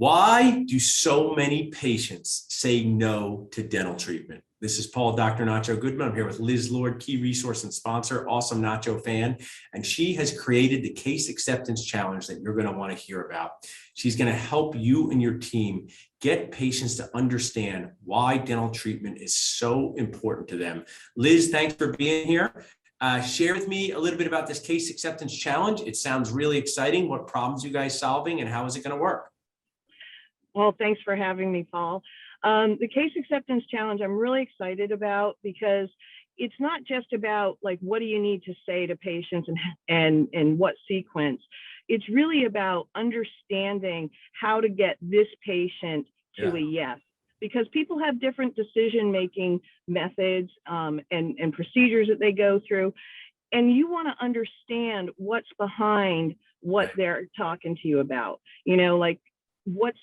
Why do so many patients say no to dental treatment? This is Paul, Dr. Nacho Goodman. I'm here with Liz Lord, key resource and sponsor, awesome Nacho fan. And she has created the Case Acceptance Challenge that you're going to want to hear about. She's going to help you and your team get patients to understand why dental treatment is so important to them. Liz, thanks for being here. Share with me a little bit about this Case Acceptance Challenge. It sounds really exciting. What problems you guys solving and how is it going to work? Well, thanks for having me, Paul. The Case Acceptance Challenge I'm really excited about because it's not just about like what do you need to say to patients and what sequence. It's really about understanding how to get this patient to a yes, because people have different decision-making methods and procedures that they go through. And you want to understand what's behind what they're talking to you about, like what's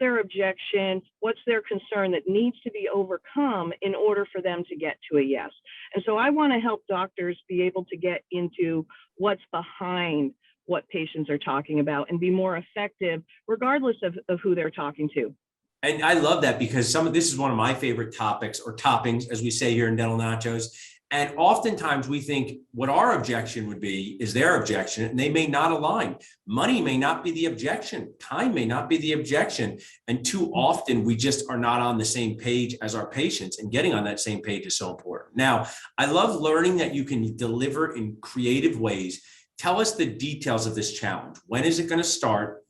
their objection, what's their concern that needs to be overcome in order for them to get to a yes. And so I want to help doctors be able to get into what's behind what patients are talking about and be more effective regardless of who they're talking to. And I love that because this is one of my favorite topics or toppings, as we say here in Dental Nachos. And oftentimes we think what our objection would be is their objection, and they may not align. Money may not be the objection. Time may not be the objection. And too often we just are not on the same page as our patients, and getting on that same page is so important. Now, I love learning that you can deliver in creative ways. Tell us the details of this challenge. When is it going to start?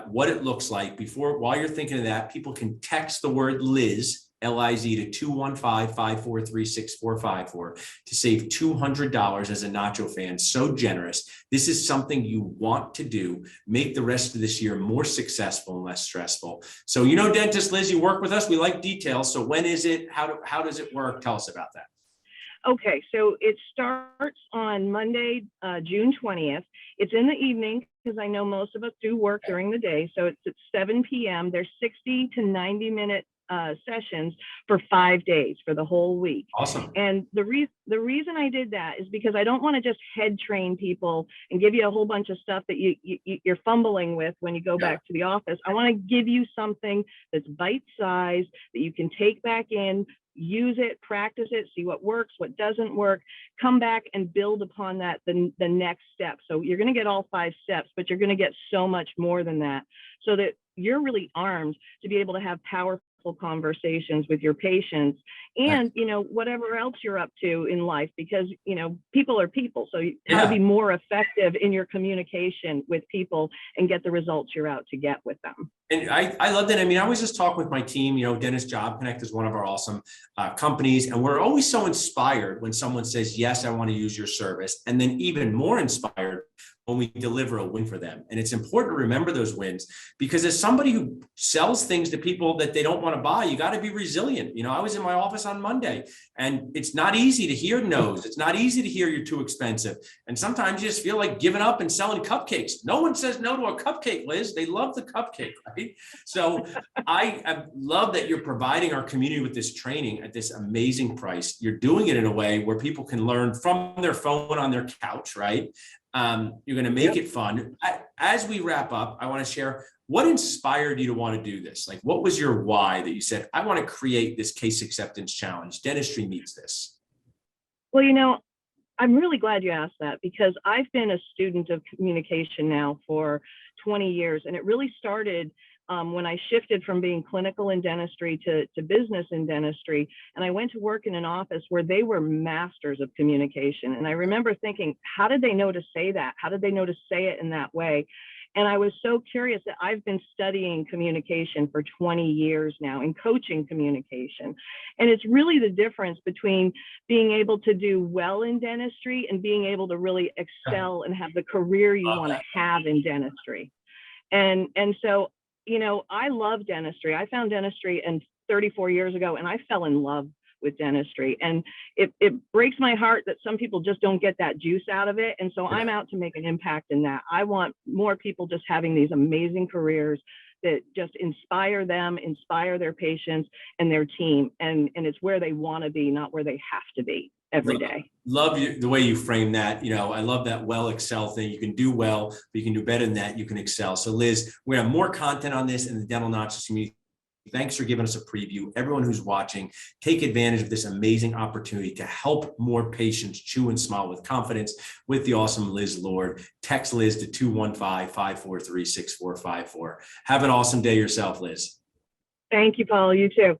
What it looks like. While you're thinking of that, people can text the word Liz, L-I-Z, to 215-543-6454 to save $200 as a Nacho fan. So generous. This is something you want to do. Make the rest of this year more successful and less stressful. So, dentist Liz, you work with us. We like details. So when is it? How does it work? Tell us about that. Okay, so it starts on Monday, June 20th. It's in the evening because I know most of us do work during the day. So it's at 7 p.m. There's 60 to 90-minute sessions for 5 days for the whole week. Awesome. And the reason I did that is because I don't want to just head train people and give you a whole bunch of stuff that you're fumbling with when you go back to the office. I want to give you something that's bite-sized that you can take back in, use it, practice it, see what works, what doesn't work, come back and build upon that the next step. So you're going to get all 5 steps, but you're going to get so much more than that, so that you're really armed to be able to have powerful conversations with your patients and whatever else you're up to in life, because people are people, so how to be more effective in your communication with people and get the results you're out to get with them. And I love that. I mean, I always just talk with my team. Dentist Job Connect is one of our awesome companies, and we're always so inspired when someone says, yes, I want to use your service, and then even more inspired when we deliver a win for them. And it's important to remember those wins, because as somebody who sells things to people that they don't want to buy, you got to be resilient. I was in my office on Monday, and it's not easy to hear no's. It's not easy to hear you're too expensive. And sometimes you just feel like giving up and selling cupcakes. No one says no to a cupcake, Liz. They love the cupcake, right? So I love that you're providing our community with this training at this amazing price. You're doing it in a way where people can learn from their phone on their couch, right? You're going to make it fun. As we wrap up, I want to share what inspired you to want to do this. Like, what was your why that you said, I want to create this Case Acceptance Challenge? Dentistry needs this. Well, I'm really glad you asked that, because I've been a student of communication now for 20 years. And it really started when I shifted from being clinical in dentistry to business in dentistry. And I went to work in an office where they were masters of communication. And I remember thinking, how did they know to say that? How did they know to say it in that way? And I was so curious that I've been studying communication for 20 years now and coaching communication. And it's really the difference between being able to do well in dentistry and being able to really excel and have the career you want to have in dentistry. And so, I love dentistry. I found dentistry 34 years ago, and I fell in love with dentistry. And it breaks my heart that some people just don't get that juice out of it. And so I'm out to make an impact in that. I want more people just having these amazing careers that just inspire them, inspire their patients and their team. And it's where they want to be, not where they have to be. every day. Love you, the way you frame that. I love that excel thing. You can do well, but you can do better than that. You can excel. So Liz, we have more content on this in the Dental Nachos community. Thanks for giving us a preview. Everyone who's watching, take advantage of this amazing opportunity to help more patients chew and smile with confidence with the awesome Liz Lord. Text Liz to 215-543-6454. Have an awesome day yourself, Liz. Thank you, Paul. You too.